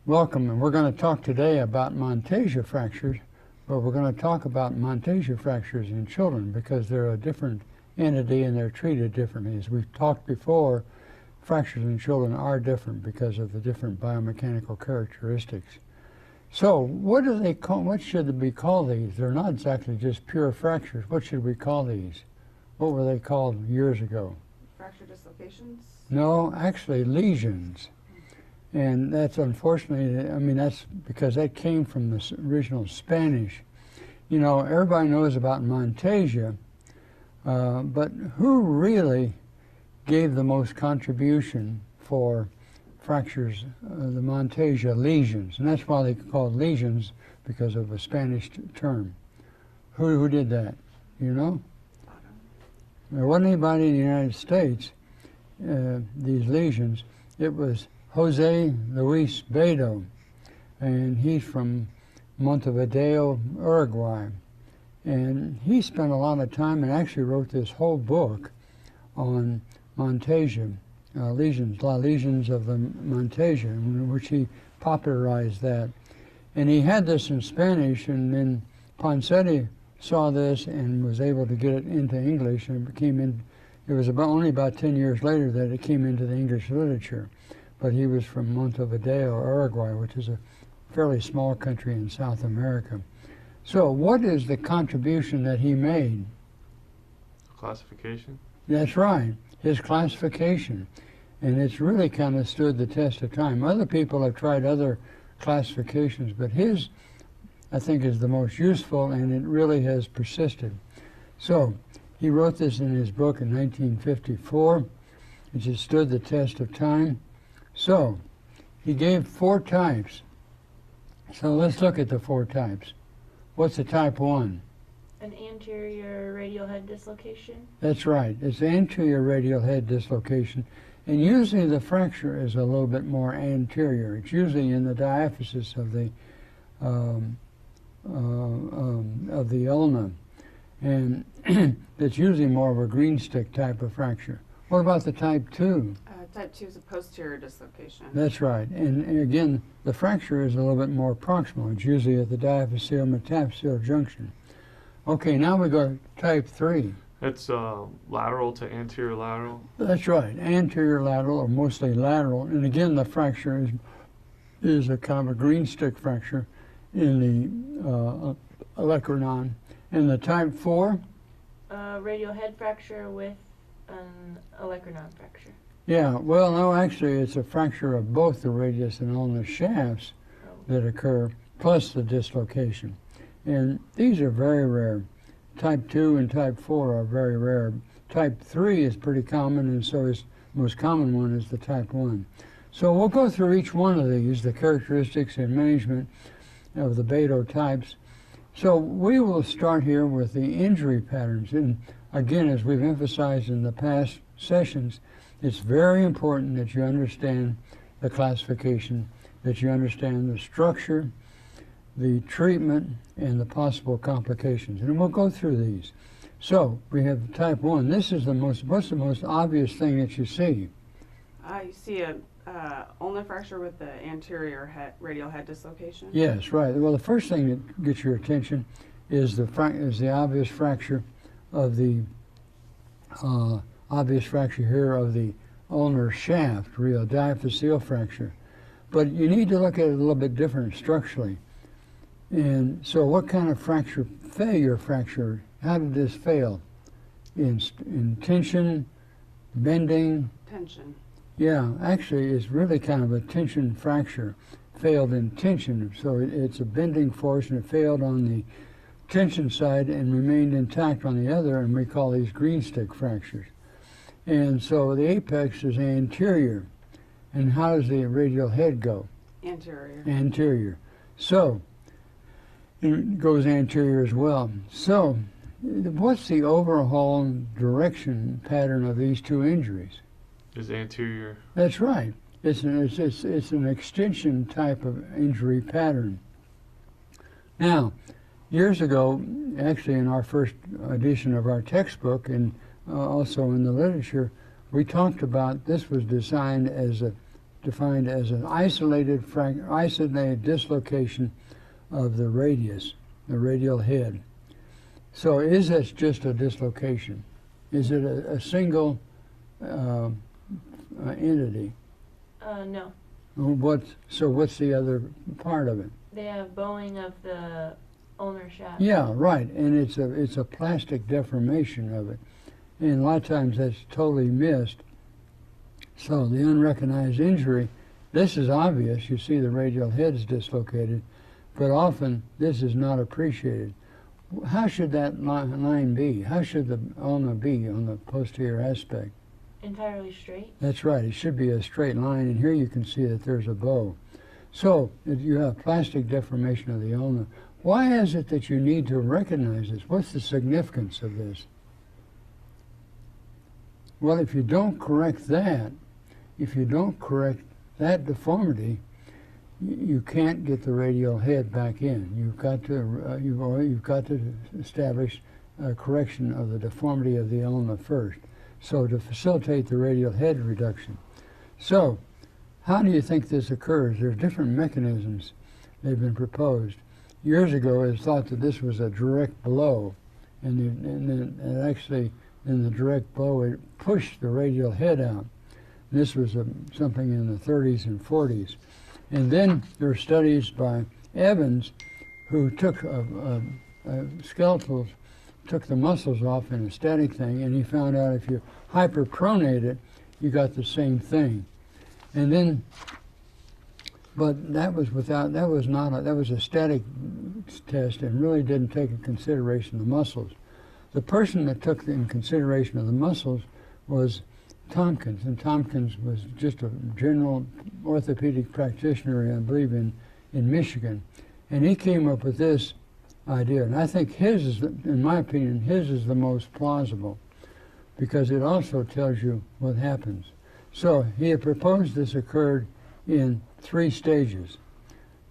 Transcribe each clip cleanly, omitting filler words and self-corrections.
Welcome, and we're going to talk today about Mونتيجيا fractures, but we're going to talk about Mونتيجيا fractures in children because they're a different entity and they're treated differently. As we've talked before, fractures in children are different because of the different biomechanical characteristics. So what do they call, what should we call these? They're not exactly just pure fractures. What should we call these? What were they called years ago? Fracture dislocations? No, actually lesions. And that's unfortunately, I mean, that's because that came from the original Spanish. You know, everybody knows about Mونتيجيا, but who really gave the most contribution for fractures, the Mونtيجيà lesions? And that's why they called lesions, because of a Spanish term. Who did that? You know? There wasn't anybody in the United States, these lesions. It was Jose Luis Bedo, and he's from Montevideo, Uruguay. And he spent a lot of time and actually wrote this whole book on Mونتيجيà, lesions of the Mونtيjia, in which he popularized that. And he had this in Spanish, and then Ponseti saw this and was able to get it into English, and it was only about 10 years later that it came into the English literature. But he was from Montevideo, Uruguay, which is a fairly small country in South America. So what is the contribution that he made? Classification? That's right, his classification. And it's really kind of stood the test of time. Other people have tried other classifications, but his, I think, is the most useful, and it really has persisted. So he wrote this in his book in 1954, which has stood the test of time. So he gave 4 types. So let's look at the 4 types. What's the type 1? An anterior radial head dislocation? That's right. It's anterior radial head dislocation. And usually the fracture is a little bit more anterior. It's usually in the diaphysis of the ulna. And it's usually more of a green stick type of fracture. What about the type 2? Type 2 is a posterior dislocation. That's right. And again, the fracture is a little bit more proximal. It's usually at the diaphyseal metaphyseal junction. Okay, now we go to type 3. It's lateral to anterior lateral. That's right, anterior lateral, or mostly lateral. And again, the fracture is a kind of a green stick fracture in the olecranon. And the type 4? Radial head fracture with an olecranon fracture. Yeah, well, no, actually, it's a fracture of both the radius and ulnar shafts that occur, plus the dislocation. And these are very rare. Type 2 and type 4 are very rare. Type 3 is pretty common, and so is the most common one is the type 1. So we'll go through each one of these, the characteristics and management of the Bedo types. So we will start here with the injury patterns. And again, as we've emphasized in the past sessions, it's very important that you understand the classification, that you understand the structure, the treatment, and the possible complications. And we'll go through these. So we have type 1. This is what's the most obvious thing that you see? You see a ulnar fracture with the anterior radial head dislocation? Yes, right. Well, the first thing that gets your attention is the obvious fracture of the here of the ulnar shaft, real diaphyseal fracture. But you need to look at it a little bit different structurally. And so what kind of fracture? Failure fracture. How did this fail? In tension, bending? Tension. Yeah, actually it's really kind of a tension fracture. Failed in tension. So it's a bending force, and it failed on the tension side and remained intact on the other, and we call these green stick fractures. And so the apex is anterior. And how does the radial head go? Anterior. Anterior. So it goes anterior as well. So what's the overall direction pattern of these 2 injuries? Is anterior. That's right. It's an extension type of injury pattern. Now, years ago, actually in our first edition of our textbook, and also in the literature, we talked about this was designed as a defined as an isolated dislocation of the radius, the radial head. So is this just a dislocation? Is it a single entity? No. So what's the other part of it? They have bowing of the ulnar shaft. Yeah, right, and it's a plastic deformation of it. And a lot of times that's totally missed. So the unrecognized injury, this is obvious. You see the radial head's dislocated, but often this is not appreciated. How should that line be? How should the ulna be on the posterior aspect? Entirely straight. That's right. It should be a straight line, and here you can see that there's a bow. So you have plastic deformation of the ulna. Why is it that you need to recognize this? What's the significance of this? Well, if you don't correct that, deformity, you can't get the radial head back in. You've got to establish a correction of the deformity of the ulna first. So to facilitate the radial head reduction. So how do you think this occurs? There are different mechanisms that have been proposed. Years ago it was thought that this was a direct blow, and then actually in the direct blow it pushed the radial head out. This was something in the 30s and 40s. And then there were studies by Evans who took skeletals, took the muscles off in a static thing, and he found out if you hyperpronate it, you got the same thing. And then, but that was a static test and really didn't take into consideration the muscles. The person that took in consideration of the muscles was Tompkins, and Tompkins was just a general orthopedic practitioner, I believe, in Michigan. And he came up with this idea, and I think his is, in my opinion, his is the most plausible, because it also tells you what happens. So he had proposed this occurred in 3 stages.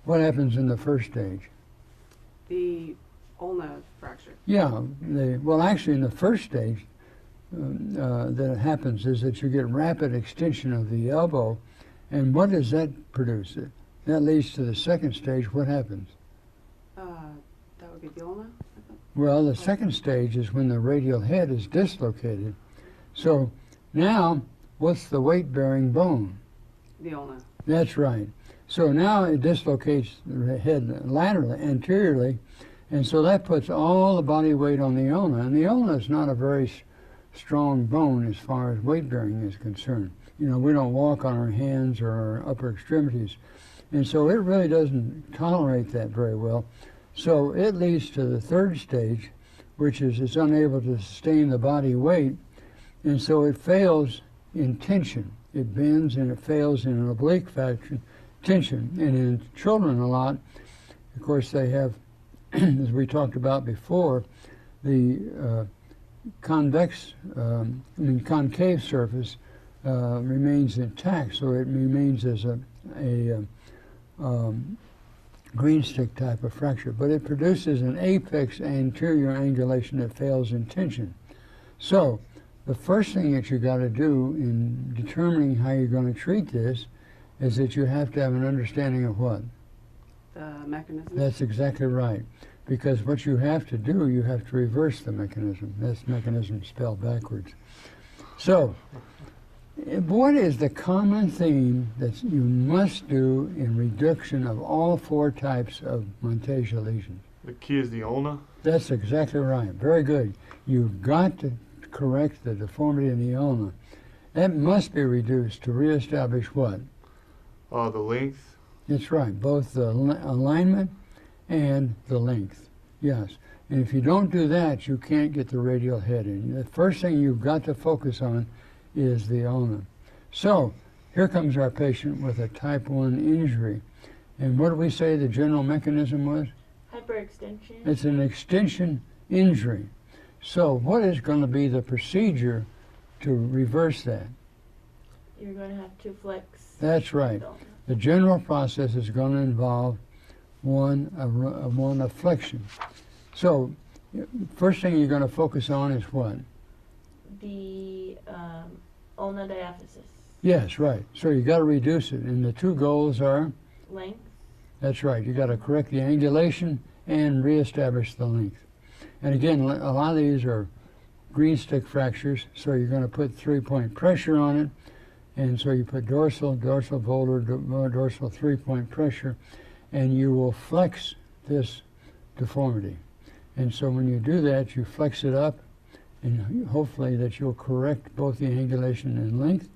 What happens in the first stage? The ulna fracture. Yeah, well, actually, in the first stage, that happens is that you get rapid extension of the elbow, and what does that produce? That leads to the second stage. What happens? That would be the ulna, I think. Well, the second stage is when the radial head is dislocated. So now, what's the weight-bearing bone? The ulna. That's right. So now it dislocates the head laterally, anteriorly, and so that puts all the body weight on the ulna, and the ulna is not a very strong bone as far as weight bearing is concerned. You know, we don't walk on our hands or our upper extremities, and so it really doesn't tolerate that very well. So it leads to the third stage, which is it's unable to sustain the body weight, and so it fails in tension. It bends and it fails in an oblique tension. And in children a lot, of course, they have, as we talked about before, the concave surface remains intact, so it remains as a green stick type of fracture, but it produces an apex anterior angulation that fails in tension. So the first thing that you got to do in determining how you're going to treat this is that you have to have an understanding of what? The mechanism. That's exactly right. Because what you have to do, you have to reverse the mechanism. That's mechanism spelled backwards. So, what is the common theme that you must do in reduction of all 4 types of Mونتيجيا lesions? The key is the ulna. That's exactly right. Very good. You've got to correct the deformity in the ulna. That must be reduced to reestablish what? The length. That's right. Both the alignment and the length, yes. And if you don't do that, you can't get the radial head in. The first thing you've got to focus on is the ulna. So, here comes our patient with a type 1 injury. And what do we say the general mechanism was? Hyperextension. It's an extension injury. So, what is going to be the procedure to reverse that? You're going to have to flex. That's right. The general process is going to involve one of flexion. So, first thing you're going to focus on is what? The ulnar diaphysis. Yes, right. So you got to reduce it, and the two goals are, Length. that's right, you got to correct the angulation and reestablish the length. And again, a lot of these are green stick fractures, so you're going to put 3-point pressure on it, and so you put dorsal, volar, dorsal 3-point pressure, and you will flex this deformity. And so when you do that, you flex it up, and hopefully that you'll correct both the angulation and length.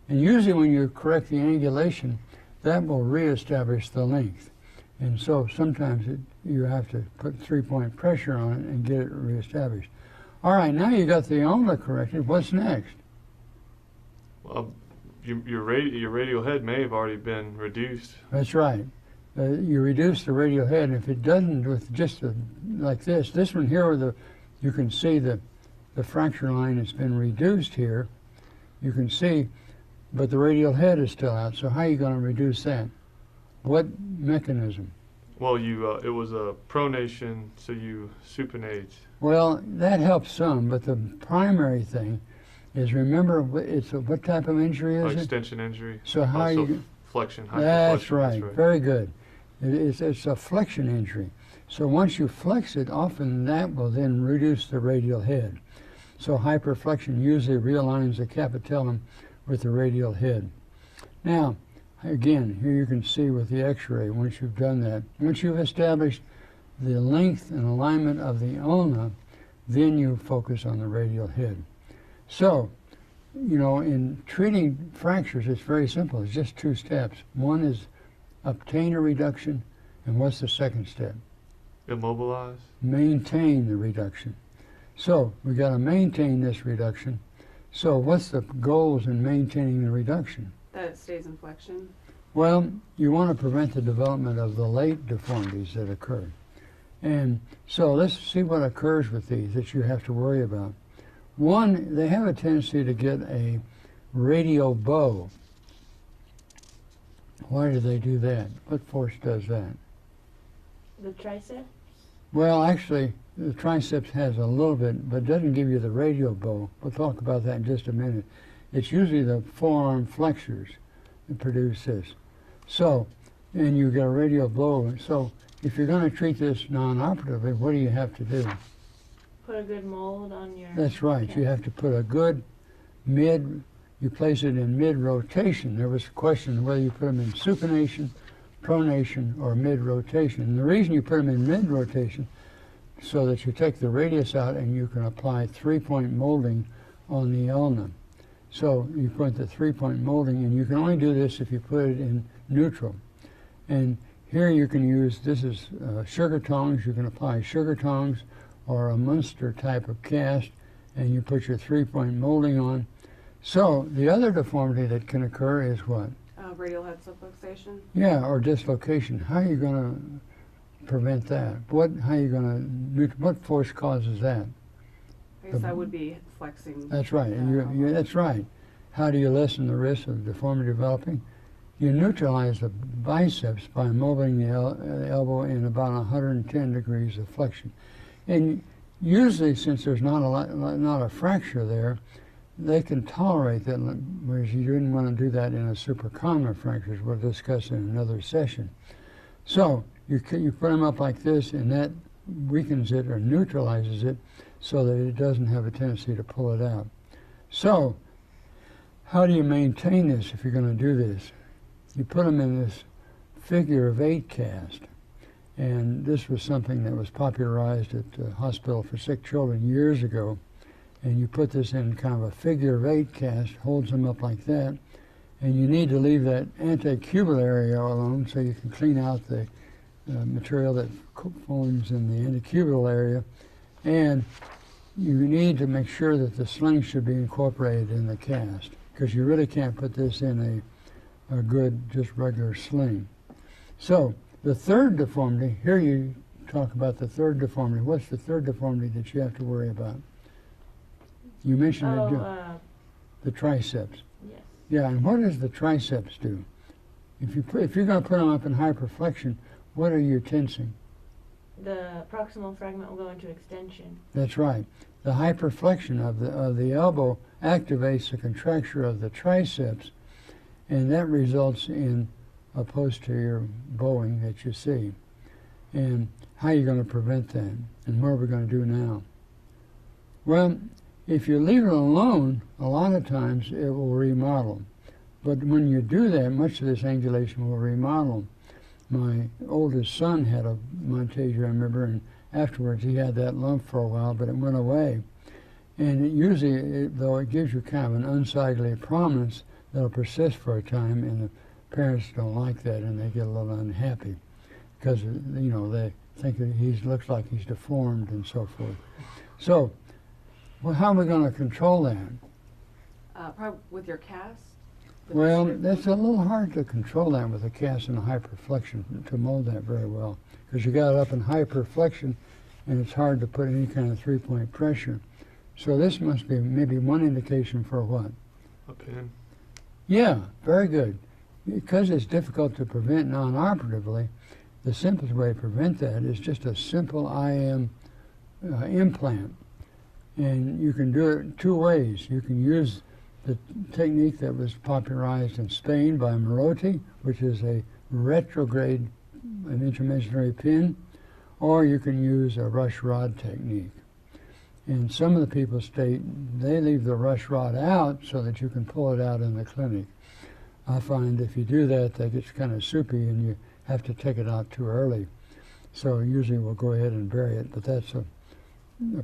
And usually when you correct the angulation, that will reestablish the length. And so sometimes you have to put 3-point pressure on it and get it reestablished. All right, now you got the ulna corrected. What's next? Well, your radial head may have already been reduced. That's right. You reduce the radial head, and if it doesn't, with just like this one here, where you can see the fracture line has been reduced here. You can see, but the radial head is still out. So how are you going to reduce that? What mechanism? Well, it was a pronation, so you supinate. Well, that helps some, but the primary thing is, remember, what type of injury is it? Extension injury. So how also you? flexion, That's hyperflexion. right. Very good. It's a flexion injury. So once you flex it, often that will then reduce the radial head. So hyperflexion usually realigns the capitellum with the radial head. Now, again, here you can see with the x-ray, once you've done that, once you've established the length and alignment of the ulna, then you focus on the radial head. So, you know, in treating fractures, it's very simple. It's just 2 steps. One is obtain a reduction, and what's the second step? Immobilize. Maintain the reduction. So we got to maintain this reduction. So what's the goals in maintaining the reduction? That it stays in flexion. Well, you want to prevent the development of the late deformities that occur. And so let's see what occurs with these that you have to worry about. One, they have a tendency to get a radial bow. Why do they do that? What force does that? The tricep. Well, actually, the triceps has a little bit, but doesn't give you the radial bow. We'll talk about that in just a minute. It's usually the forearm flexors that produce this. So, and you get a radial blow. So, if you're going to treat this non-operatively, what do you have to do? Put a good mold on your. That's right. Okay. You have to put a good you place it in mid-rotation. There was a question whether you put them in supination, pronation, or mid-rotation. And the reason you put them in mid-rotation so that you take the radius out and you can apply 3-point molding on the ulna. So you put the 3-point molding, and you can only do this if you put it in neutral. And here you can use, this is sugar tongs. You can apply sugar tongs or a Munster type of cast, and you put your 3-point molding on. So the other deformity that can occur is what? Radial head subluxation. Yeah, or dislocation. How are you going to prevent that? How are you going to, what force causes that? I guess that would be flexing. That's right. And that's right. How do you lessen the risk of deformity developing? You neutralize the biceps by molding the elbow in about 110 degrees of flexion. And usually, since there's not a fracture there, they can tolerate that, whereas you didn't want to do that in a supracondylar fractures. We'll discuss in another session. So you put them up like this, and that weakens it or neutralizes it so that it doesn't have a tendency to pull it out. So how do you maintain this if you're going to do this? You put them in this figure of 8 cast. And this was something that was popularized at the Hospital for Sick Children years ago. And you put this in kind of a figure of 8 cast, holds them up like that. And you need to leave that antecubital area alone so you can clean out the material that forms in the antecubital area. And you need to make sure that the sling should be incorporated in the cast, because you really can't put this in a good, just regular sling. So the third deformity, here you talk about the third deformity. What's the third deformity that you have to worry about? You mentioned the triceps. Yes. Yeah, and what does the triceps do? If you're going to put them up in hyperflexion, what are you tensing? The proximal fragment will go into extension. That's right. The hyperflexion of the elbow activates the contracture of the triceps, and that results in a posterior bowing that you see. And how are you going to prevent that? And what are we going to do now? Well, if you leave it alone, a lot of times it will remodel. But when you do that, much of this angulation will remodel. My oldest son had a Mونتیجیا, I remember, and afterwards he had that lump for a while, but it went away. And usually, though it gives you kind of an unsightly prominence, that'll persist for a time, and the parents don't like that, and they get a little unhappy because, you know, they think that he looks like he's deformed and so forth. So, well, how are we going to control that? Probably with your cast? Well, that's a little hard to control that with a cast and a hyperflexion, to mold that very well, because you got it up in hyperflexion, and it's hard to put any kind of three-point pressure. So this must be maybe one indication for what? A pin. Yeah, very good. Because it's difficult to prevent non-operatively, the simplest way to prevent that is just a simple IM implant. And you can do it two ways. You can use the technique that was popularized in Spain by Marotti, which is a retrograde an intramissionary pin, or you can use a rush rod technique. And some of the people state they leave the rush rod out so that you can pull it out in the clinic. I find if you do that, that gets kind of soupy and you have to take it out too early. So usually we'll go ahead and bury it, but that's a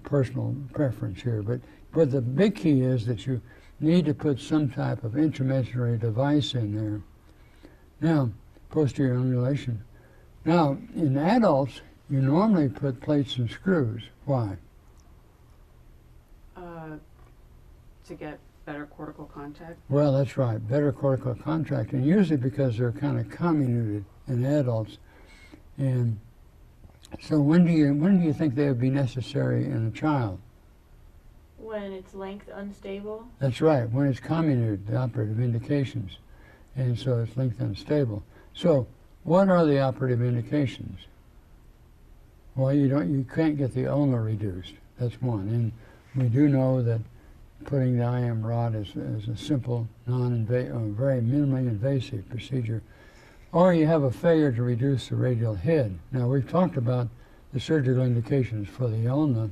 personal preference here. But the big key is that you need to put some type of intramedullary device in there. Now, posterior ungulation. Now, in adults, you normally put plates and screws. Why? To get better cortical contact. Well, that's right, better cortical contact, and usually because they're kind of comminuted in adults. And so when do you think they would be necessary in a child? When it's length unstable? That's right, when it's comminuted, the operative indications. And so it's length unstable. So what are the operative indications? Well, you can't get the ulna reduced. That's one. And we do know that putting the IM rod is a simple, very minimally invasive procedure. Or you have a failure to reduce the radial head. Now, we've talked about the surgical indications for the ulna.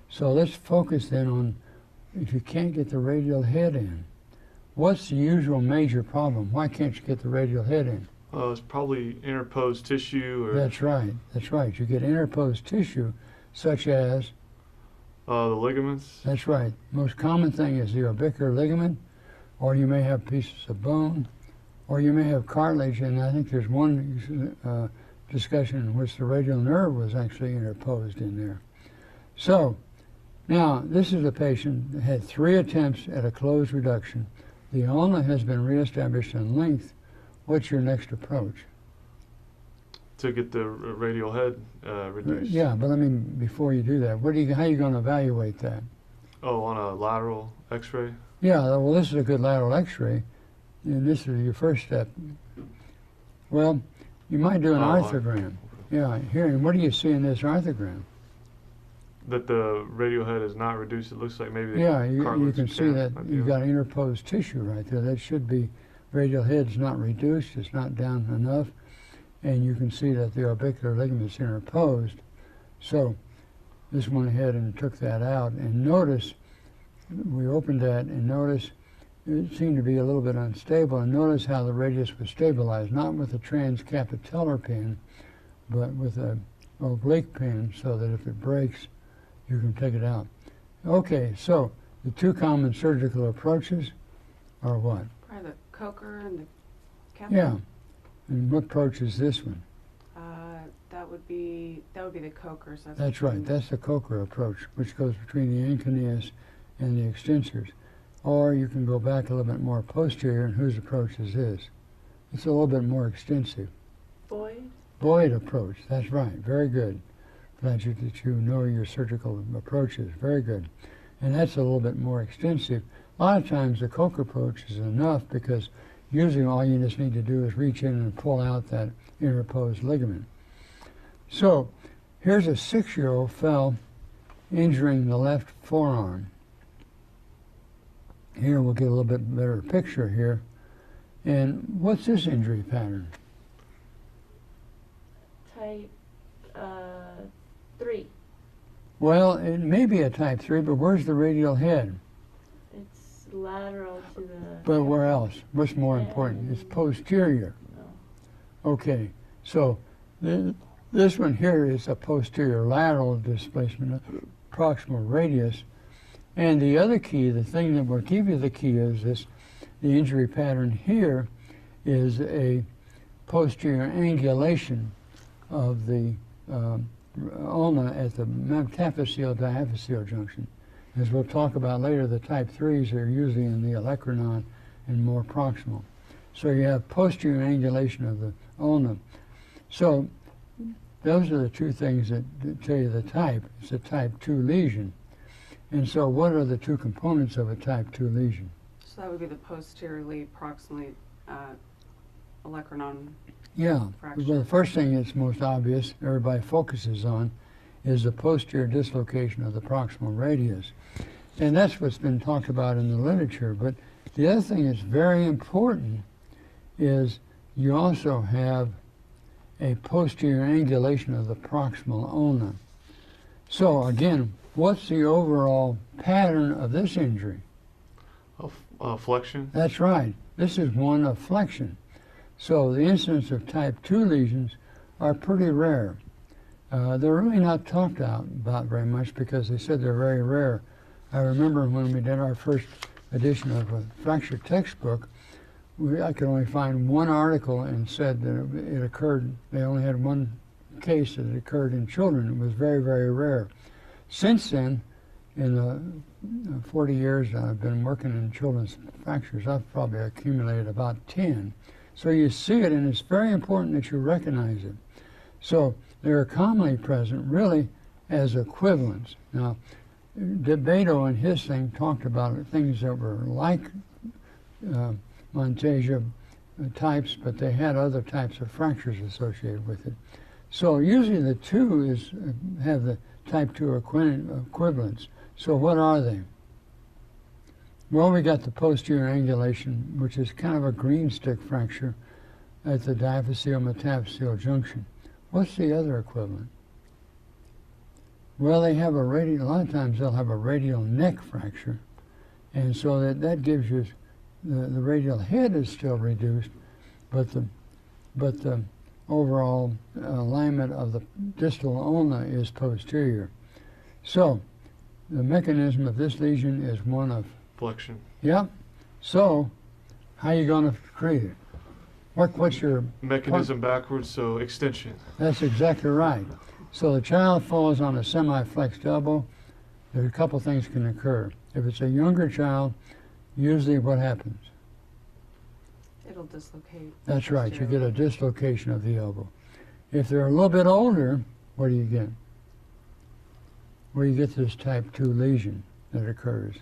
So let's focus then on if you can't get the radial head in. What's the usual major problem? Why can't you get the radial head in? It's probably interposed tissue or... That's right. That's right. You get interposed tissue such as... the ligaments. That's right. Most common thing is the orbicular ligament, or you may have pieces of bone, or you may have cartilage, and I think there's one discussion in which the radial nerve was actually interposed in there. So, now, this is a patient that had 3 attempts at a closed reduction. The ulna has been reestablished in length. What's your next approach? To get the radial head reduced. Yeah, but I mean, before you do that, how are you going to evaluate that? Oh, on a lateral x-ray? Yeah, well, this is a good lateral x-ray, and this is your first step. Well, you might do an arthrogram. Yeah, here, and what do you see in this arthrogram? That the radial head is not reduced. It looks like maybe the you cartilage can see that you've got got interposed tissue right there. That should be, radial head's not reduced, it's not down enough, and you can see that the orbicular ligament is interposed. So this went ahead and took that out, and notice, we opened that, and notice it seemed to be a little bit unstable, and notice how the radius was stabilized, not with a transcapitellar pin, but with an oblique pin, so that if it breaks, you can take it out. Okay, so the 2 common surgical approaches are what? Probably the coker and the catheter. Yeah. And what approach is this one? That would be the coker. So That's right. That's the coker approach, which goes between the anconeus and the extensors. Or you can go back a little bit more posterior, and whose approach is this? It's a little bit more extensive. Boyd? Boyd approach. That's right. Very good. Glad that you know your surgical approaches. Very good. And that's a little bit more extensive. A lot of times the coker approach is enough because usually all you just need to do is reach in and pull out that interposed ligament. So here's a 6-year-old fell injuring the left forearm. Here we'll get a little bit better picture here. And what's this injury pattern? Type 3. Well, it may be a type 3, but where's the radial head? It's lateral to the... But where else? What's more important? It's posterior. No. Okay, so this one here is a posterior lateral displacement of proximal radius. And the other key, the thing that will give you the key is this, the injury pattern here is a posterior angulation of the ulna at the metaphyseal-diaphyseal junction. As we'll talk about later, the type 3s are usually in the olecranon and more proximal. So you have posterior angulation of the ulna. So those are the two things that tell you the type. It's a type 2 lesion. And so what are the two components of a type 2 lesion? So that would be the posteriorly proximally olecranon. Yeah, Fracture. well, the first thing that's most obvious, everybody focuses on, is the posterior dislocation of the proximal radius. And that's what's been talked about in the literature. But the other thing that's very important is you also have a posterior angulation of the proximal ulna. So again, what's the overall pattern of this injury? Flexion? That's right. This is one of flexion. So the incidence of type 2 lesions are pretty rare. They're really not talked about very much because they said they're very rare. I remember when we did our first edition of a fracture textbook, I could only find one article and said that it occurred, they only had one case that it occurred in children. It was very, very rare. Since then, in the 40 years I've been working in children's fractures, I've probably accumulated about 10. So you see it, and it's very important that you recognize it. So they're commonly present really as equivalents. Now, Beto in his thing talked about things that were like Mونتيجيا types, but they had other types of fractures associated with it. So usually the two have the type 2 equivalents. So what are they? Well, we got the posterior angulation, which is kind of a green stick fracture at the diaphyseal-metaphyseal junction. What's the other equivalent? Well, they have a lot of times they'll have a radial neck fracture, and so that gives you, the radial head is still reduced, but the overall alignment of the distal ulna is posterior. So the mechanism of this lesion is one of Flexion. Yep. So, how are you going to create it? What's your Mechanism backwards, so extension. That's exactly right. So the child falls on a semi-flexed elbow. There's a couple things can occur. If it's a younger child, usually what happens? It'll dislocate. That's right. You get a dislocation of the elbow. If they're a little bit older, what do you get? Where you get this type 2 lesion that occurs.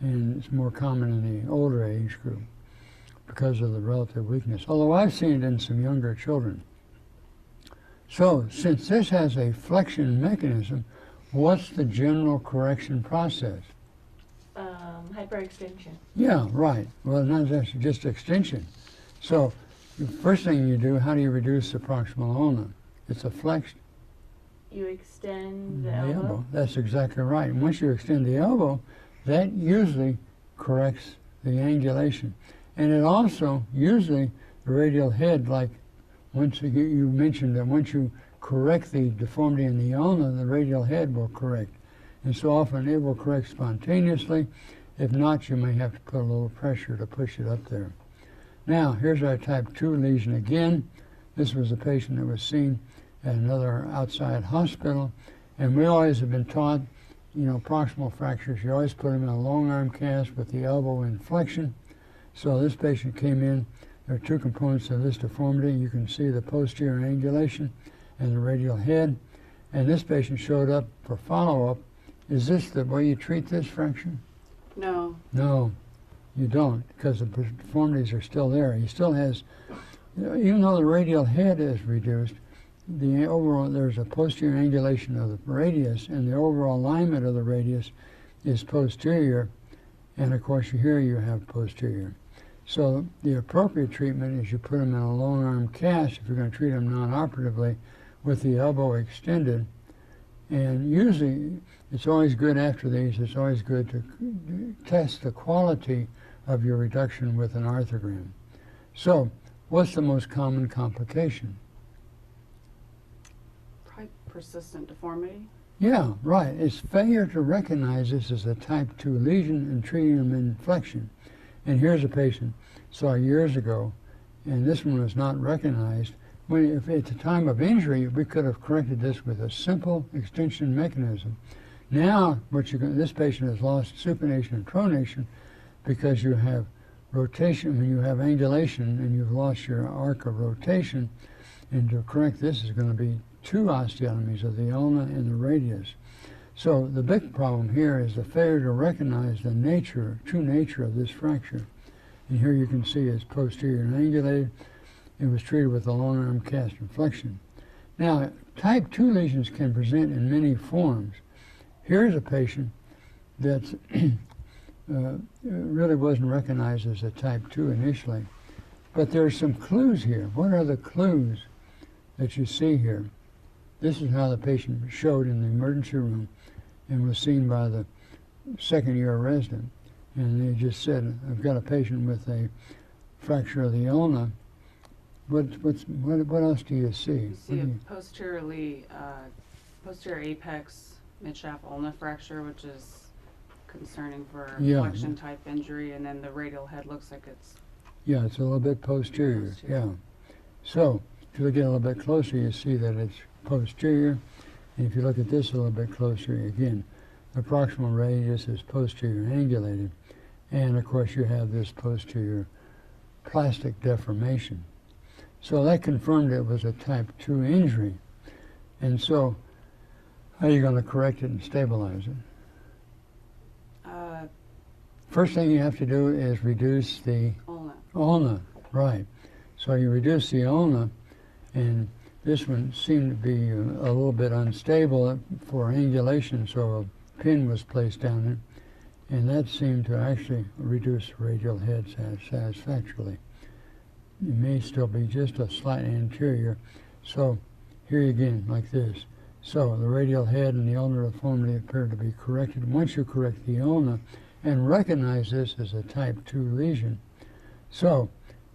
And it's more common in the older age group because of the relative weakness, although I've seen it in some younger children. So, since this has a flexion mechanism, what's the general correction process? Hyperextension. Yeah, right. Well, not just extension. So, the first thing you do, how do you reduce the proximal ulna? It's a flexed. You extend the elbow. That's exactly right. And once you extend the elbow, that usually corrects the angulation. And it also, usually, the radial head, like once you mentioned that once you correct the deformity in the ulna, the radial head will correct. And so often it will correct spontaneously. If not, you may have to put a little pressure to push it up there. Now, here's our type 2 lesion again. This was a patient that was seen at another outside hospital. And we always have been taught, you know, proximal fractures, you always put them in a long arm cast with the elbow in flexion. So this patient came in. There are two components of this deformity. You can see the posterior angulation and the radial head. And this patient showed up for follow-up. Is this the way you treat this fracture? No. No, you don't, because the deformities are still there. He still has, even though the radial head is reduced, the overall, there's a posterior angulation of the radius, and the overall alignment of the radius is posterior, and of course here you have posterior. So the appropriate treatment is you put them in a long arm cast if you're going to treat them non-operatively with the elbow extended. And usually it's always good after these, it's always good to test the quality of your reduction with an arthrogram. So what's the most common complication? Probably persistent deformity. Yeah, right. It's failure to recognize this as a type 2 lesion and treating them in flexion. And here's a patient saw years ago, and this one was not recognized. If at the time of injury, we could have corrected this with a simple extension mechanism. Now, this patient has lost supination and pronation because you have rotation, when you have angulation and you've lost your arc of rotation. And to correct this is going to be 2 osteotomies of the ulna and the radius. So the big problem here is the failure to recognize the true nature of this fracture. And here you can see it's posterior and angulated. It was treated with a long arm cast and flexion. Now, type 2 lesions can present in many forms. Here's a patient that really wasn't recognized as a type 2 initially. But there are some clues here. What are the clues that you see here? This is how the patient showed in the emergency room and was seen by the second-year resident. And they just said, I've got a patient with a fracture of the ulna. What else do you see? You see a posterior apex midshaft ulna fracture, which is concerning for flexion type injury, and then the radial head looks like it's it's a little bit posterior. Yeah. So if you look at it a little bit closer, you see that it's posterior. And if you look at this a little bit closer, again, the proximal radius is posterior angulated. And of course you have this posterior plastic deformation. So that confirmed it was a type 2 injury. And so how are you going to correct it and stabilize it? First thing you have to do is reduce the ulna. Right. So you reduce the ulna, and this one seemed to be a little bit unstable for angulation, so a pin was placed down it, and that seemed to actually reduce radial head satisfactorily. It may still be just a slight anterior. So here again, like this. So the radial head and the ulnar deformity appear to be corrected. Once you correct the ulna and recognize this as a type 2 lesion, so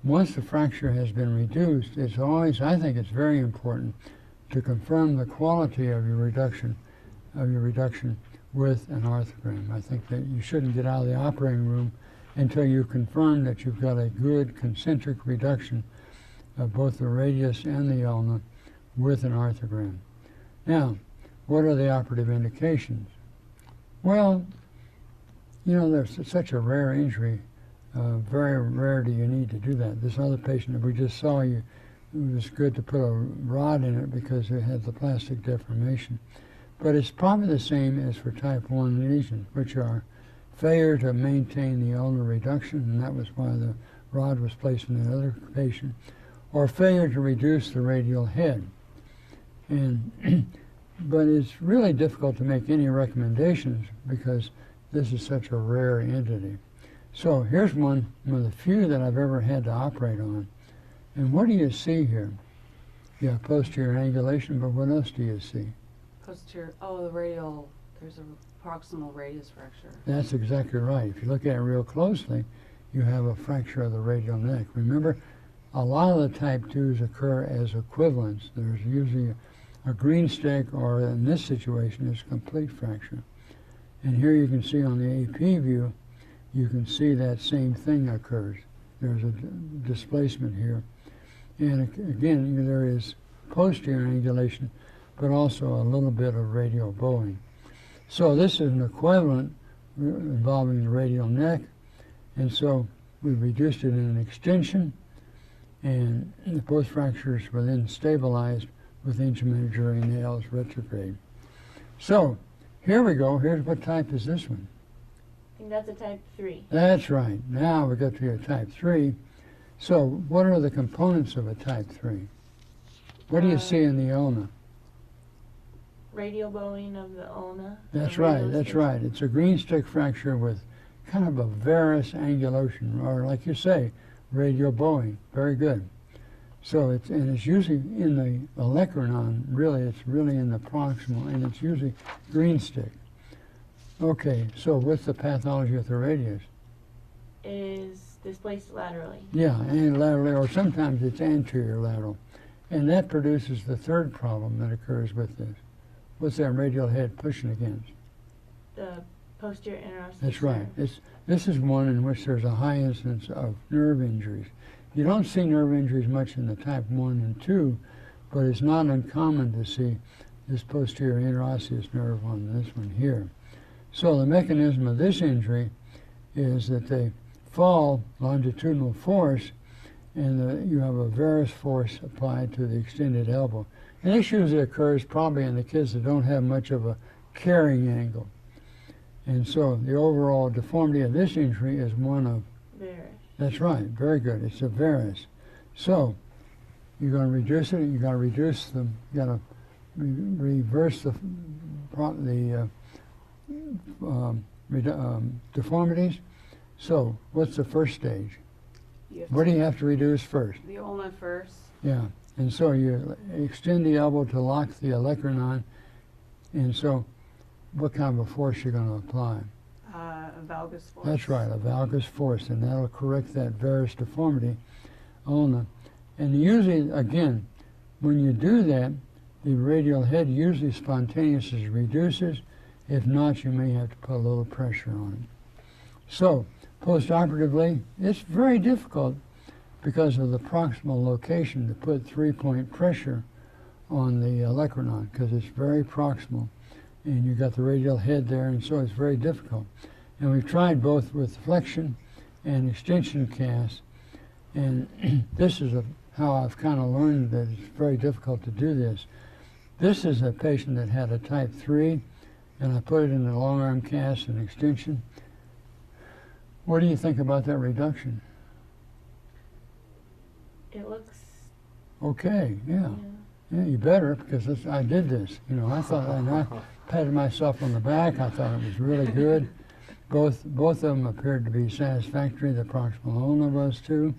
once the fracture has been reduced, it's always, I think it's very important to confirm the quality of your reduction with an arthrogram. I think that you shouldn't get out of the operating room until you confirm that you've got a good concentric reduction of both the radius and the ulna with an arthrogram. Now, what are the operative indications? Well, there's such a rare injury. Very rare do you need to do that. This other patient that we just saw, it was good to put a rod in it because it had the plastic deformation. But it's probably the same as for type 1 lesions, which are failure to maintain the ulnar reduction, and that was why the rod was placed in the other patient, or failure to reduce the radial head. And but it's really difficult to make any recommendations because this is such a rare entity. So here's one of the few that I've ever had to operate on. And what do you see here? You have posterior angulation, but what else do you see? posterior. Oh, the radial. There's a proximal radius fracture. That's exactly right. If you look at it real closely, you have a fracture of the radial neck. Remember, a lot of the type 2s occur as equivalents. There's usually a green stick, or in this situation, it's complete fracture. And here you can see on the AP view, you can see that same thing occurs. There's a displacement here. And again, there is posterior angulation, but also a little bit of radial bowing. So this is an equivalent involving the radial neck, and so we reduced it in an extension, and both fractures were then stabilized with intramedullary nails retrograde. So here we go. Here's what type is this one? I think that's a type 3. That's right. Now we got to a type 3. So what are the components of a type 3? What do you see in the ulna? Radial bowing of the ulna. That's right, that's right. It's a green stick fracture with kind of a varus angulation, or like you say, radial bowing. Very good. So it's usually in the olecranon, really, it's really in the proximal, and it's usually green stick. Okay, so what's the pathology with the radius? It is displaced laterally. Yeah, and laterally, or sometimes it's anterior lateral. And that produces the third problem that occurs with this. What's that radial head pushing against? The posterior interosseous That's right. nerve. This is one in which there's a high incidence of nerve injuries. You don't see nerve injuries much in the type 1 and 2, but it's not uncommon to see this posterior interosseous nerve on this one here. So the mechanism of this injury is that they fall longitudinal force, and you have a varus force applied to the extended elbow. And this usually occurs probably in the kids that don't have much of a carrying angle. And so the overall deformity of this injury is one of Varus. That's right, very good. It's a varus. So you're going to reduce it. You got to reduce them. You got to reverse the deformities. So what's the first stage? What do you have to reduce first? The ulna first. Yeah, and so you extend the elbow to lock the olecranon. And so, what kind of a force you're going to apply? A valgus force. That's right, a valgus force, and that'll correct that varus deformity ulna. And usually, again, when you do that, the radial head usually spontaneously reduces. If not, you may have to put a little pressure on it. So, postoperatively, it's very difficult because of the proximal location to put 3-point pressure on the olecranon, because it's very proximal, and you've got the radial head there, and so it's very difficult. And we've tried both with flexion and extension cast, and this is how I've kind of learned that it's very difficult to do this. This is a patient that had a type 3, and I put it in a long arm cast and extension. What do you think about that reduction? It looks. Okay, yeah. Yeah, you better, because I did this. You know, I thought, and I patted myself on the back. I thought it was really good. Both of them appeared to be satisfactory. The proximal ulna was too.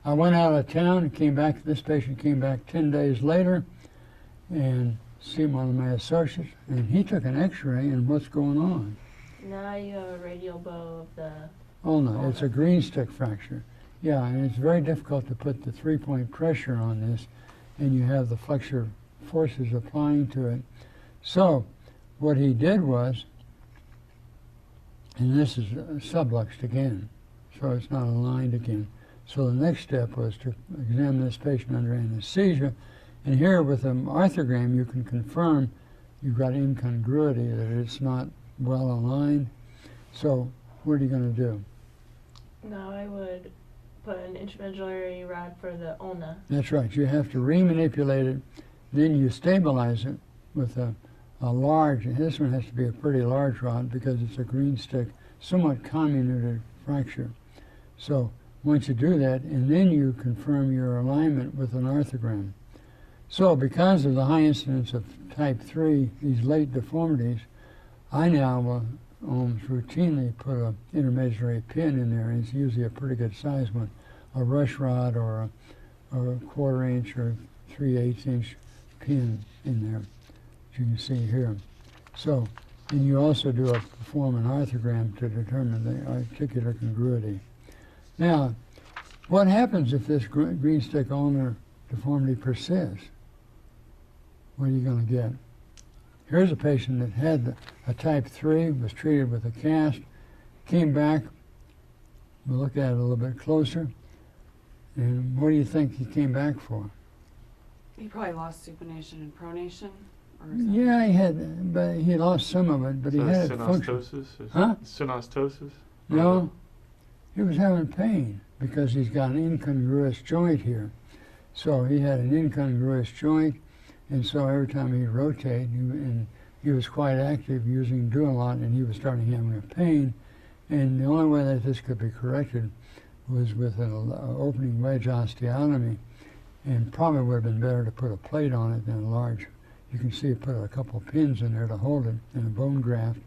I went out of town and came back. This patient came back 10 days later and seen one of my associates, and he took an x-ray, and what's going on? Now you have a radial bow of the Ulna. It's a green stick fracture. Yeah, and it's very difficult to put the 3-point pressure on this, and you have the flexor forces applying to it. So what he did was, and this is subluxed again, so it's not aligned again. So the next step was to examine this patient under anesthesia, and here with an arthrogram you can confirm you've got incongruity, that it's not well aligned. So what are you going to do? Now I would put an intramedullary rod for the ulna. That's right. You have to remanipulate it, then you stabilize it with a large, and this one has to be a pretty large rod because it's a green stick, somewhat comminuted fracture. So once you do that, and then you confirm your alignment with an arthrogram. So because of the high incidence of type 3, these late deformities, I now will almost routinely put an intermedullary pin in there, and it's usually a pretty good size one, a rush rod or a 1/4 inch or 3/8 inch pin in there, as you can see here. So, and you also perform an arthrogram to determine the articular congruity. Now, what happens if this green stick ulnar deformity persists? What are you going to get? Here's a patient that had a type 3, was treated with a cast, came back. We'll look at it a little bit closer. And what do you think he came back for? He probably lost supination and pronation. Or something. Yeah, but he lost some of it, but he had it function. Synostosis? Huh? Synostosis? No, he was having pain because he's got an incongruous joint here. So he had an incongruous joint, and so every time he'd rotate, and he was quite active doing a lot, and he was starting having a pain. And the only way that this could be corrected was with an opening wedge osteotomy, and probably would have been better to put a plate on it than a large. You can see it put a couple pins in there to hold it, and a bone graft,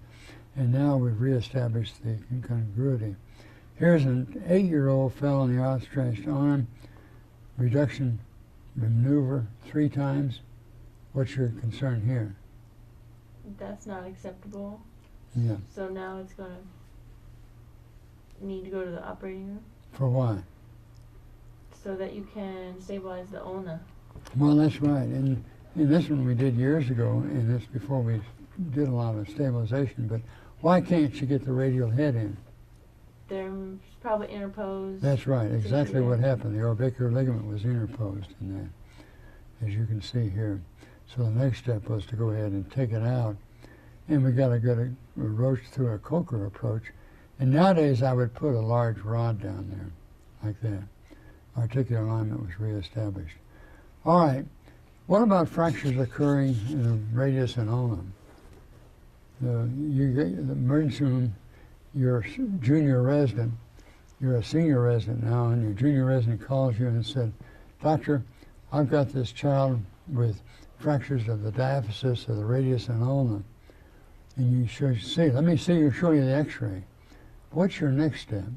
and now we've reestablished the incongruity. Here's an 8-year-old fell on the outstretched arm, reduction maneuver 3 times. What's your concern here? That's not acceptable. Yeah. So now it's going to need to go to the operating room For what? so that you can stabilize the ulna. Well, that's right. And in this one we did years ago, and this before we did a lot of stabilization, but why can't you get the radial head in? They're probably interposed. That's right, exactly tissue what there. happened. The orbicular ligament was interposed in that, as you can see here. So the next step was to go ahead and take it out, and we got to get a roach through a Coker approach. And nowadays I would put a large rod down there, like that. Articular alignment was reestablished. All right, what about fractures occurring in the radius and ulna? You get the emergency room, you're a junior resident, you're a senior resident now, and your junior resident calls you and said, "Doctor, I've got this child with fractures of the diaphysis of the radius and ulna." And you should see, let me see you, show you the x-ray. What's your next step?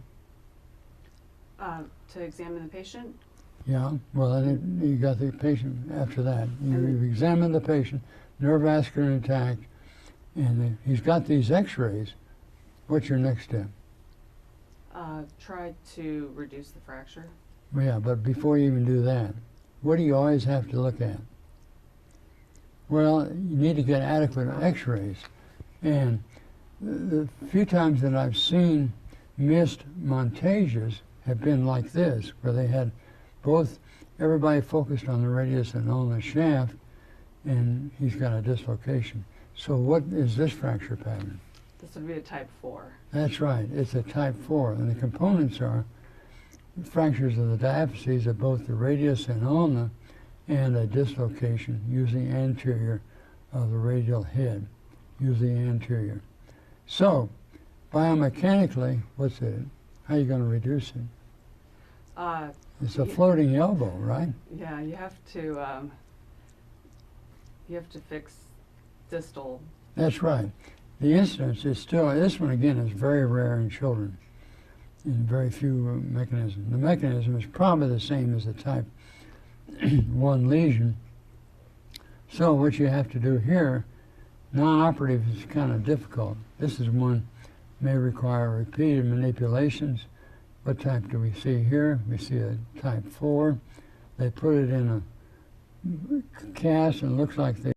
To examine the patient. Yeah, well, then you got the patient after that. You've examined the patient, neurovascular intact, and he's got these x-rays. What's your next step? Try to reduce the fracture. Well, yeah, but before you even do that, what do you always have to look at? Well, you need to get adequate x-rays. And the few times that I've seen missed Montegias have been like this, where they had both, everybody focused on the radius and ulna shaft, and he's got a dislocation. So what is this fracture pattern? This would be a type 4. That's right, it's a type 4, and the components are fractures of the diaphyses of both the radius and ulna, and a dislocation, usually anterior of the radial head, usually anterior. So, biomechanically, what's it? How are you going to reduce it? It's a floating elbow, right? Yeah, you have to fix distal. That's right. The incidence is still, this one again is very rare in children, in very few mechanisms. The mechanism is probably the same as the type 1 lesion. So what you have to do here, non-operative is kind of difficult. This is one may require repeated manipulations. What type do we see here? We see a type 4. They put it in a cast and it looks like they